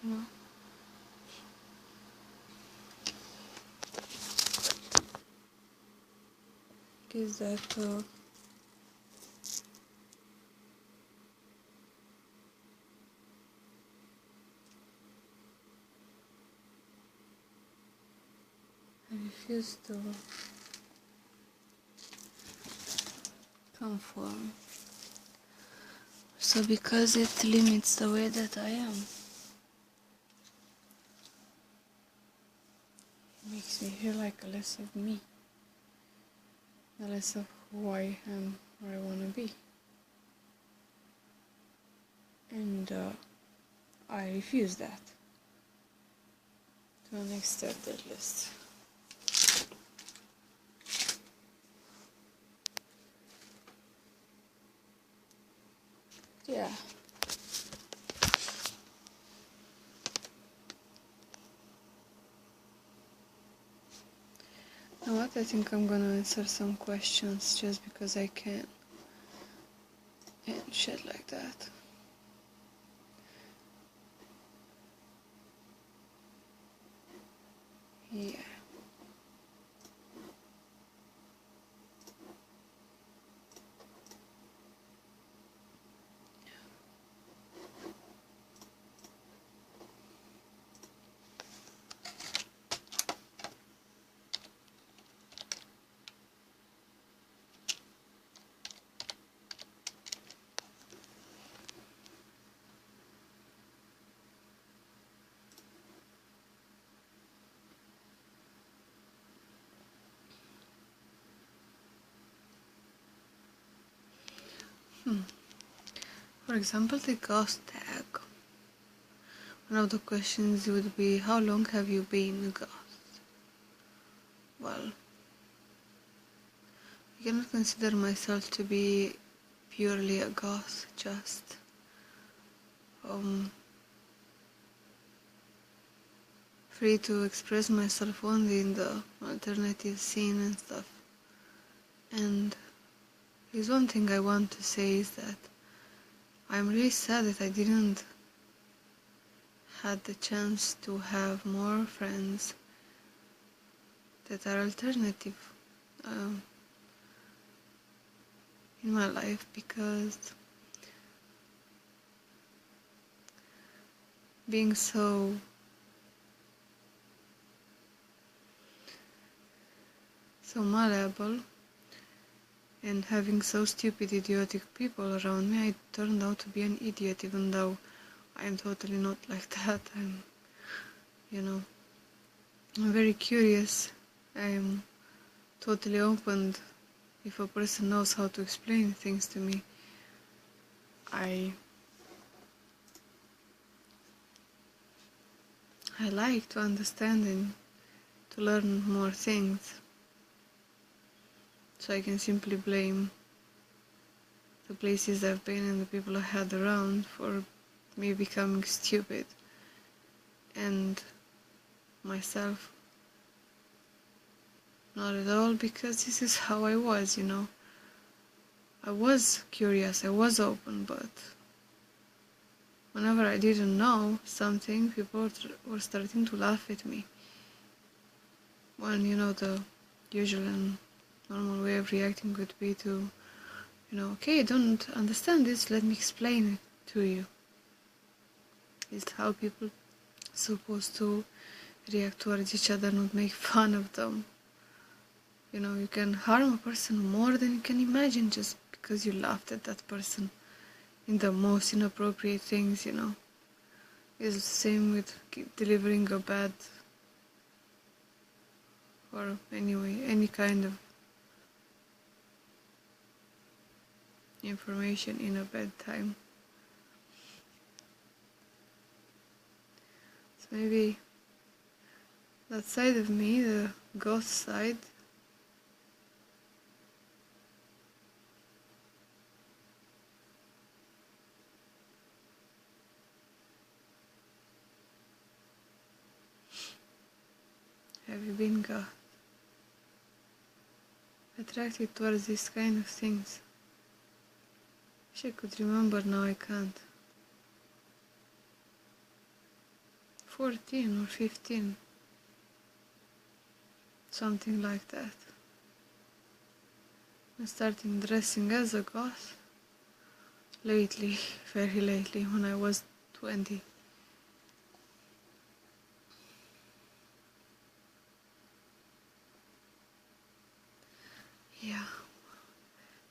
know. Is that I refuse to conform. So because it limits the way that I am, it makes me feel like less of me, less of who I am or I want to be. And I refuse that to an extent at least. Yeah. You know what? I think I'm gonna answer some questions just because I can. And shit like that. Yeah. For example, the ghost tag. One of the questions would be, how long have you been a ghost? Well, I cannot consider myself to be purely a ghost, just free to express myself only in the alternative scene and stuff. And there's one thing I want to say is that I'm really sad that I didn't had the chance to have more friends that are alternative in my life, because being so malleable and having so stupid, idiotic people around me, I turned out to be an idiot, even though I'm totally not like that. I'm very curious. I'm totally open. If a person knows how to explain things to me, I like to understand and to learn more things. So I can simply blame the places I've been and the people I had around for me becoming stupid, and myself not at all, because this is how I was, I was curious, I was open, but whenever I didn't know something, people were starting to laugh at me. When, the usual and normal way of reacting would be to, okay, don't understand this, let me explain it to you. It's how people supposed to react towards each other, not make fun of them. You can harm a person more than you can imagine just because you laughed at that person in the most inappropriate things, It's the same with delivering a bad, or anyway, any kind of information in a bad time. So maybe that side of me, the ghost side, have you been attracted towards these kind of things? Wish I could remember, now I can't. 14 or 15, something like that. I started dressing as a goth lately, very lately, when I was 20. Yeah,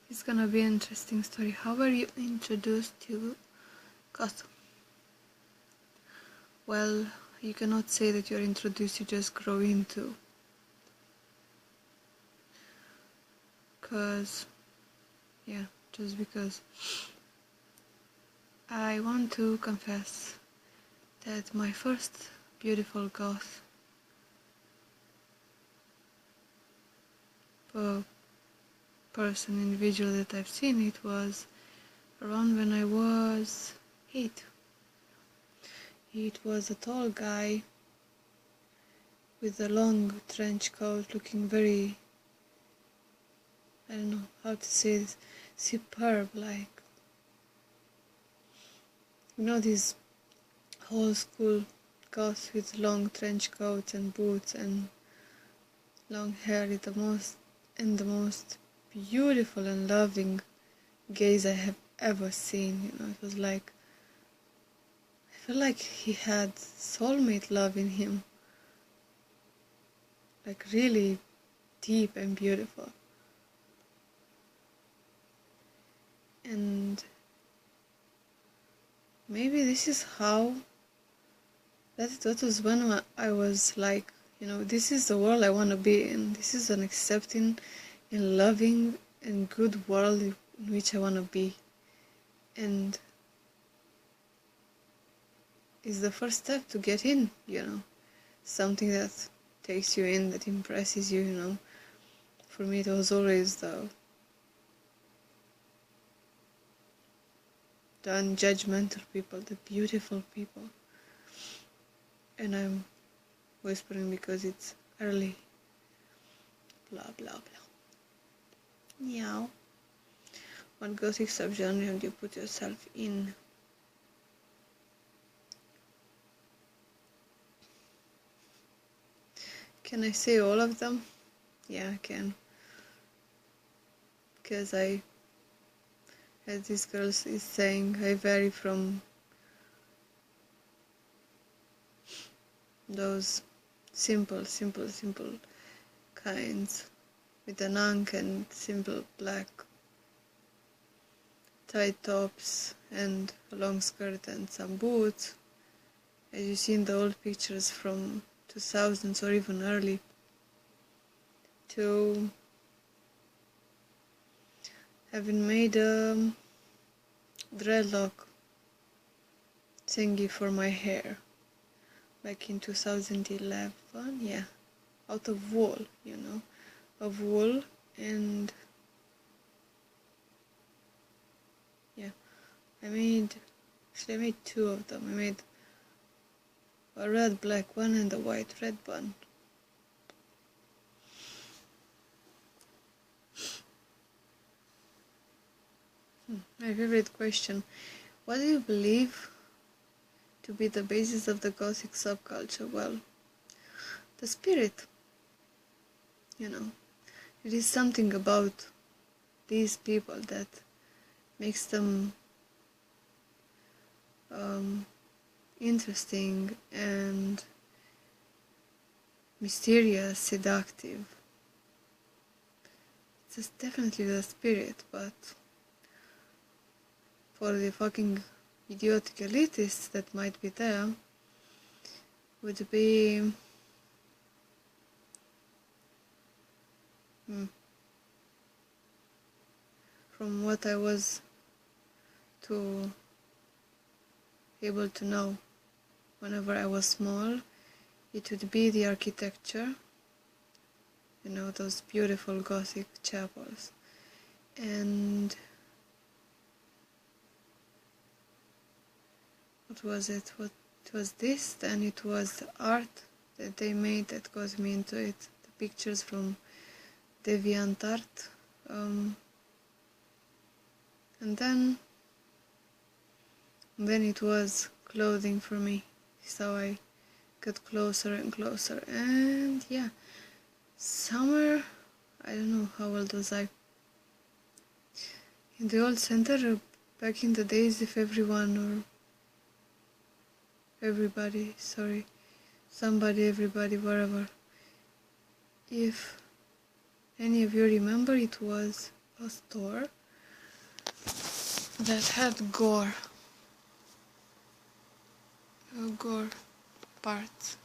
it's gonna be an interesting story. How were you introduced to goth? Well, you cannot say that you're introduced, you just grow into. Just because. I want to confess that my first beautiful goth individual that I've seen, it was around when I was 8. It was a tall guy with a long trench coat, looking very, I don't know how to say this, superb, like, you know, these old school goths with long trench coats and boots and long hair, is the most beautiful and loving gaze I have ever seen. You know, it was like, I felt like he had soulmate love in him, like really deep and beautiful. And maybe this is how, that was when I was like, you know, this is the world I want to be in. This is an accepting and loving and good world in which I want to be. And it's the first step to get in, you know, something that takes you in, that impresses you, you know. For me, it was always the unjudgmental people, the beautiful people. And I'm whispering because it's early. Blah, blah, blah. Meow. What gothic subgenre would you put yourself in? Can I say all of them? Yeah, I can. Because as this girl is saying, I vary from those simple kinds with an unk and simple black tight tops and a long skirt and some boots, as you see in the old pictures from 2000s or even early, to having made a dreadlock thingy for my hair back in 2011, yeah, out of wool, you know, of wool. And yeah, I made two of them. I made a red black one and a white red one. My favorite question: what do you believe to be the basis of the Gothic subculture? Well, the spirit. You know, it is something about these people that makes them interesting and mysterious, seductive. It's definitely the spirit, but for the fucking idiotic elitists that might be there, would be from what I was able to know whenever I was small, it would be the architecture, you know, those beautiful Gothic chapels, and what was it? What was this? Then it was the art that they made that got me into it. The pictures from DeviantArt, and then it was clothing for me. So I get closer and closer. And yeah, somewhere, I don't know how old was I, in the old center back in the days, if everyone or everybody, sorry, somebody, everybody, wherever, if any of you remember, it was a store that had gore parts.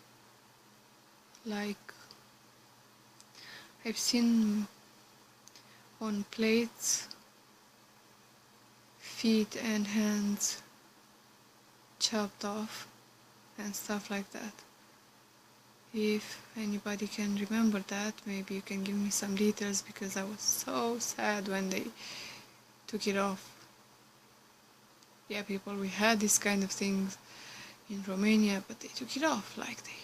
Like, I've seen on plates feet and hands chopped off and stuff like that. If anybody can remember that, maybe you can give me some details, because I was so sad when they took it off. Yeah, people, we had this kind of things in Romania, but they took it off, like they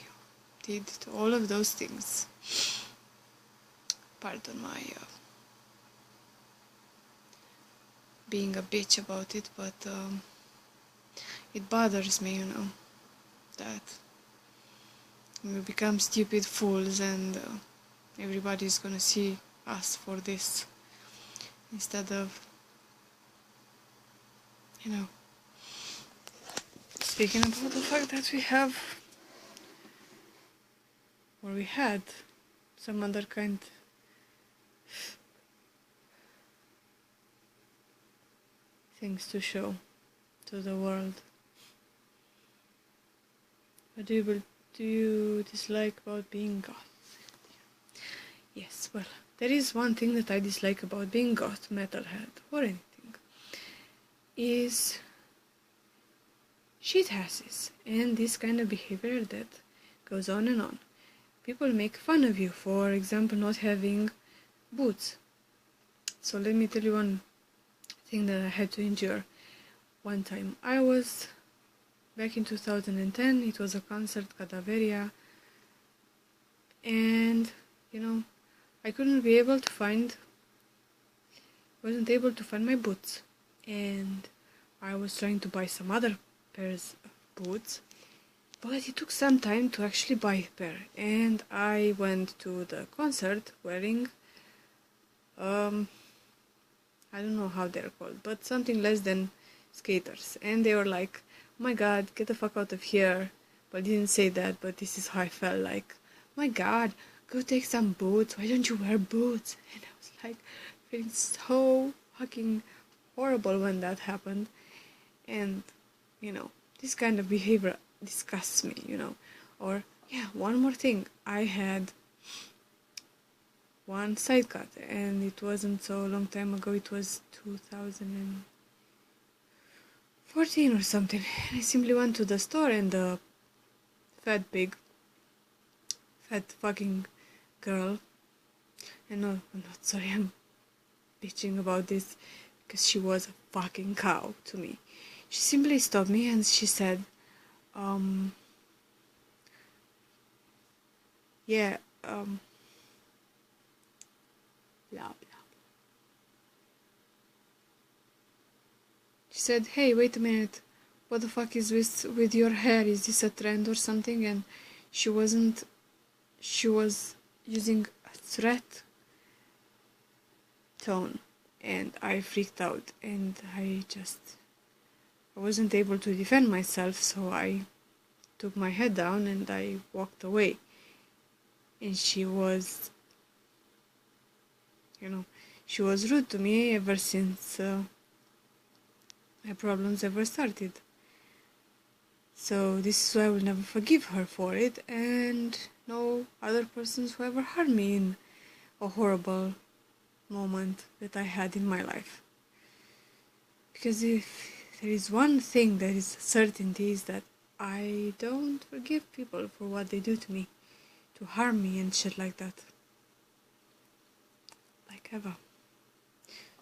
did to all of those things. Pardon my being a bitch about it, but it bothers me, that we become stupid fools and everybody's gonna see us for this, instead of, speaking about the fact that we have, or we had, some other kind things to show to the world. What do you dislike about being goth? Yes, well, there is one thing that I dislike about being goth, metalhead, or anything, is shit asses, and this kind of behavior that goes on and on. People make fun of you, for example, not having boots. So let me tell you one thing that I had to endure. One time, I was back in 2010, it was a concert, Cadaveria, and, I wasn't able to find my boots, and I was trying to buy some other pairs of boots, but it took some time to actually buy a pair, and I went to the concert wearing, I don't know how they're called, but something less than skaters, and they were like, oh my god, get the fuck out of here. But I didn't say that, but this is how I felt, like, oh my god, go take some boots, why don't you wear boots? And I was like, feeling so fucking horrible when that happened. And, this kind of behavior disgusts me, Or, yeah, one more thing, I had one side cut, and it wasn't so long time ago, it was 2014 or something. I simply went to the store, and the fat fucking girl, and no, I'm not sorry, I'm bitching about this, because she was a fucking cow to me. She simply stopped me and she said, blah blah. She said, hey, wait a minute, what the fuck is with your hair? Is this a trend or something? And she was using a threat tone, and I freaked out, and I wasn't able to defend myself, so I took my head down and I walked away. And she was rude to me ever since my problems ever started. So this is why I will never forgive her for it, and no other persons who ever harmed me in a horrible moment that I had in my life. Because if there is one thing that is certainty, is that I don't forgive people for what they do to me, to harm me and shit like that. Like ever.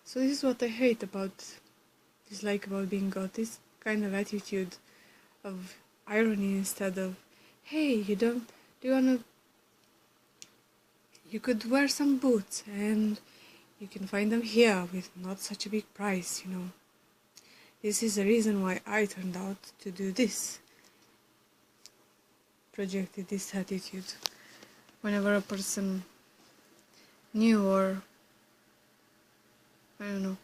So this is what I dislike about being goth, this kind of attitude of irony instead of, hey, you could wear some boots and you can find them here with not such a big price, This is the reason why I turned out to do this. projected this attitude whenever a person new, or I don't know,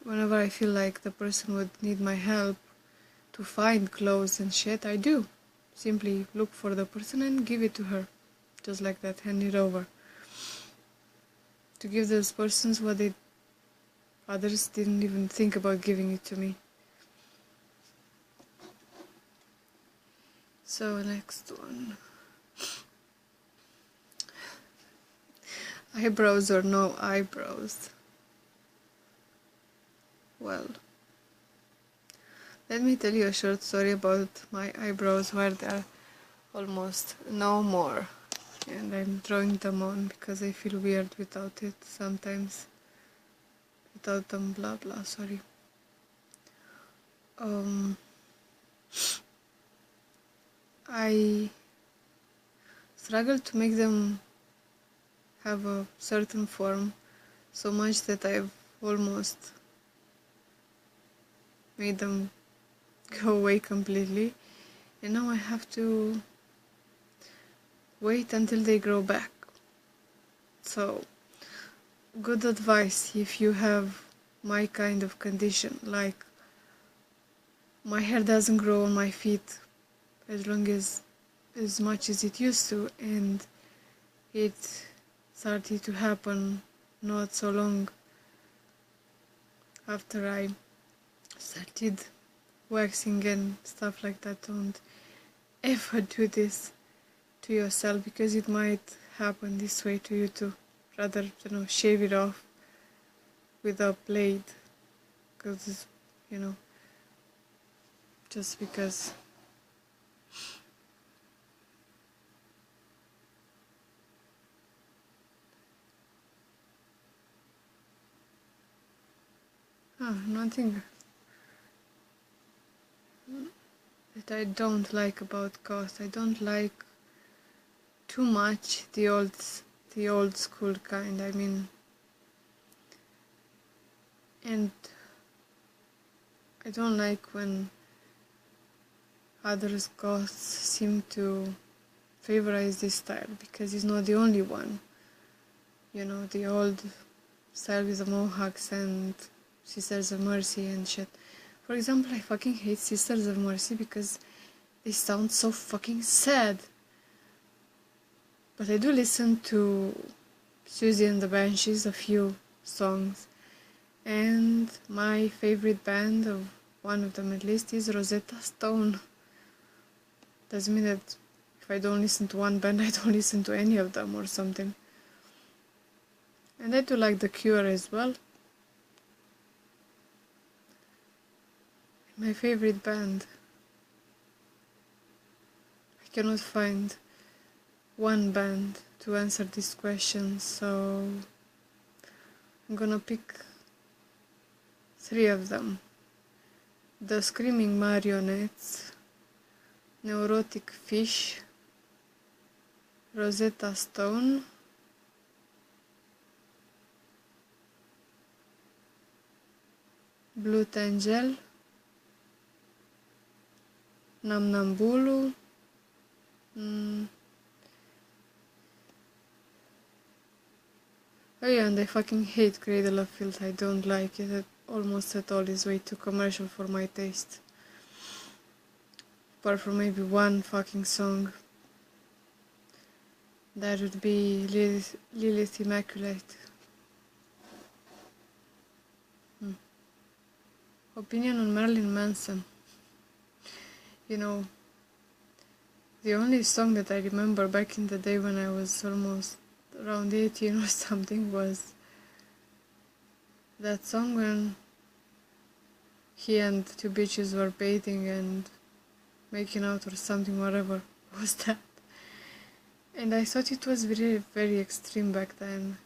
whenever I feel like the person would need my help to find clothes and shit, I do. Simply look for the person and give it to her. Just like that, hand it over. To give those persons what others didn't even think about giving it to me. So next one. Eyebrows or no eyebrows? Well, let me tell you a short story about my eyebrows where they're almost no more. And I'm drawing them on because I feel weird without it sometimes. Without them, blah blah, sorry. I struggle to make them have a certain form so much that I've almost made them go away completely, and now I have to wait until they grow back. So, good advice if you have my kind of condition, like my hair doesn't grow on my feet as much as it used to, and it started to happen not so long after I started waxing and stuff like that. Don't ever do this to yourself, because it might happen this way to you too. Rather, shave it off with a blade, because, just because. Nothing that I don't like about ghosts. I don't like too much the old school kind, I mean, and I don't like when others ghosts seem to favorize this style, because it's not the only one. The old style with the mohawks and Sisters of Mercy and shit. For example, I fucking hate Sisters of Mercy because they sound so fucking sad. But I do listen to Susie and the Banshees, a few songs. And my favorite band, of one of them at least, is Rosetta Stone. Doesn't mean that if I don't listen to one band, I don't listen to any of them or something. And I do like The Cure as well. My favorite band. I cannot find one band to answer this question, so I'm gonna pick 3 of them. The Screaming Marionettes, Neurotic Fish, Rosetta Stone, Blue Angel, Namnambulu, oh yeah, and I fucking hate Cradle of Filth. I don't like it almost at all. It's way too commercial for my taste. Apart from maybe one fucking song. That would be Lilith Immaculate. Opinion on Marilyn Manson. The only song that I remember back in the day when I was almost around 18 or something was that song when he and 2 bitches were bathing and making out or something, whatever was that. And I thought it was very, very extreme back then.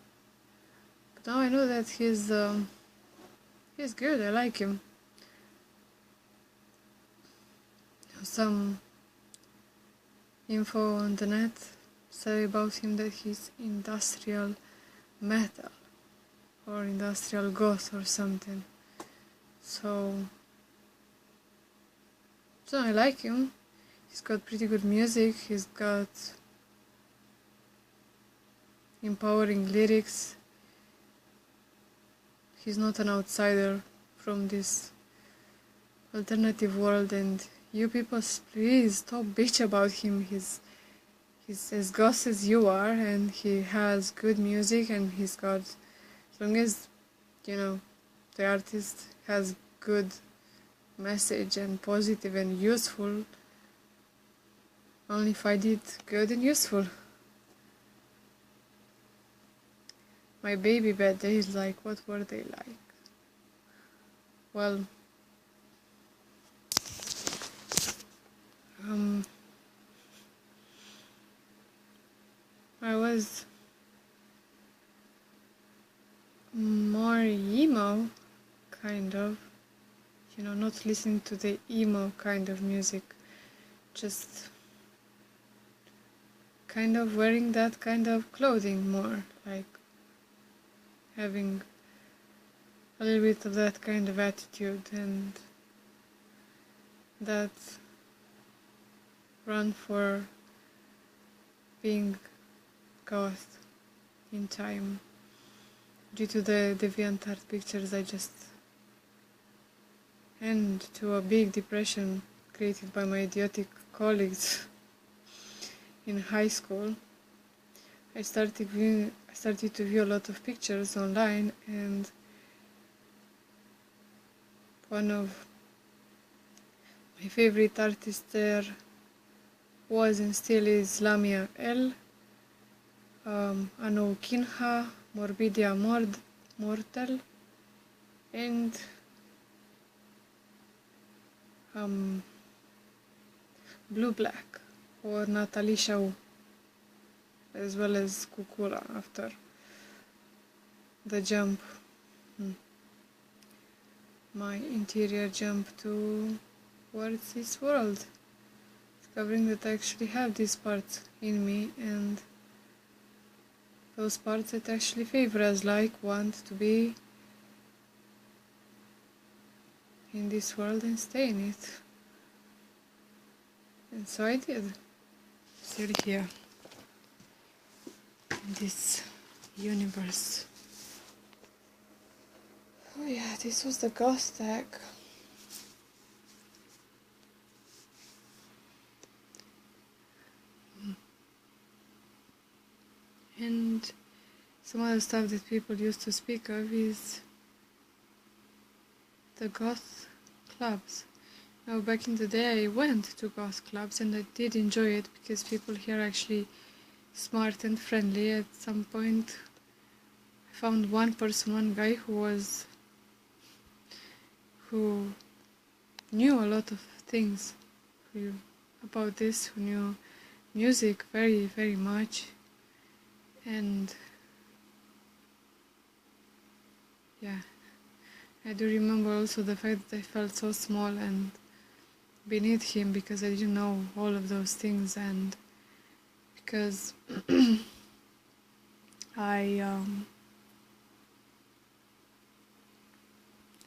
But now I know that he's good, I like him. Some info on the net say about him that he's industrial metal or industrial goth or something. So I like him. He's got pretty good music, he's got empowering lyrics. He's not an outsider from this alternative world, and you people, please stop bitch about him. He's as goth as you are, and he has good music, and he's got, as long as, you know, the artist has good message and positive and useful, only find it good and useful. My baby bad days, like, what were they like? Well, I was more emo, kind of, you know, not listening to the emo kind of music, just kind of wearing that kind of clothing more, like having a little bit of that kind of attitude and that run for being goth in time due to the DeviantArt pictures I just, and to a big depression created by my idiotic colleagues in high school. I started to view a lot of pictures online, and one of my favorite artists there was and still is Lamia L, Anou Kinha, Morbidia Mortal, and Blue Black, or Natalie Shaw, as well as Kukula after the jump, my interior jump towards this world, discovering that I actually have these parts in me, and those parts that actually favor us, like want to be in this world and stay in it. And so I did. Still here in this universe. Oh yeah, this was the ghost tag. And some other stuff that people used to speak of is the goth clubs. Now, back in the day, I went to goth clubs and I did enjoy it because people here are actually smart and friendly. At some point, I found one guy who knew a lot of things about this, who knew music very, very much. And yeah, I do remember also the fact that I felt so small and beneath him because I didn't know all of those things, and because I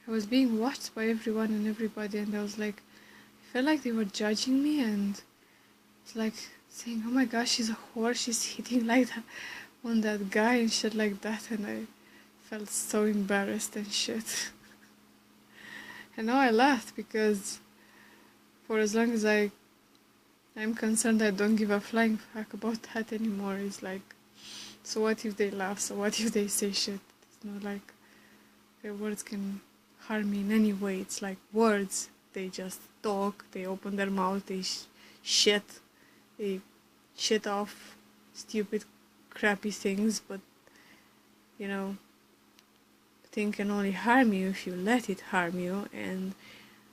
was being watched by everyone and everybody, and I was like, I felt like they were judging me, and it's like saying, oh my gosh, she's a whore, she's hitting like that on that guy and shit like that, and I felt so embarrassed and shit. And now I laughed because for as long as I'm concerned, I don't give a flying fuck about that anymore. It's like, so what if they laugh, so what if they say shit? It's not like their words can harm me in any way. It's like words, they just talk, they open their mouth, they shit off stupid crappy things, but you know, thing can only harm you if you let it harm you, and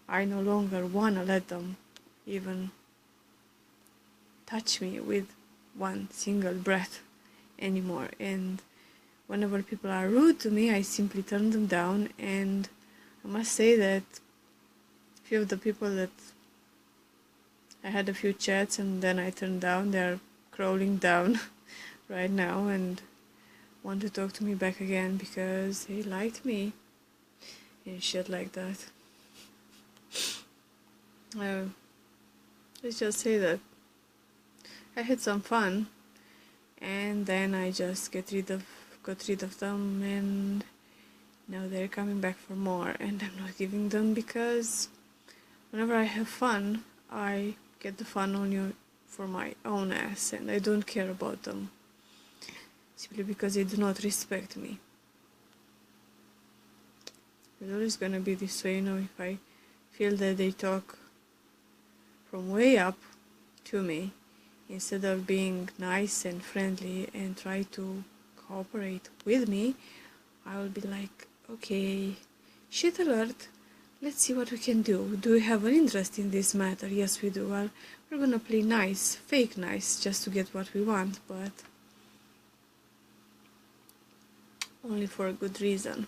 I no longer wanna let them even touch me with one single breath anymore. And whenever people are rude to me, I simply turn them down. And I must say that a few of the people that I had a few chats and then I turned down, they're crawling down right now and want to talk to me back again because they liked me and shit like that. let's just say that I had some fun, and then I just got rid of them, and now they're coming back for more, and I'm not giving them, because whenever I have fun, I get the fun only for my own ass, and I don't care about them, simply because they do not respect me. It's always gonna be this way, if I feel that they talk from way up to me, instead of being nice and friendly and try to cooperate with me, I will be like, okay, shit alert, let's see what we can do. Do we have an interest in this matter? Yes, we do. Well, we're gonna play nice, fake nice, just to get what we want, but only for a good reason.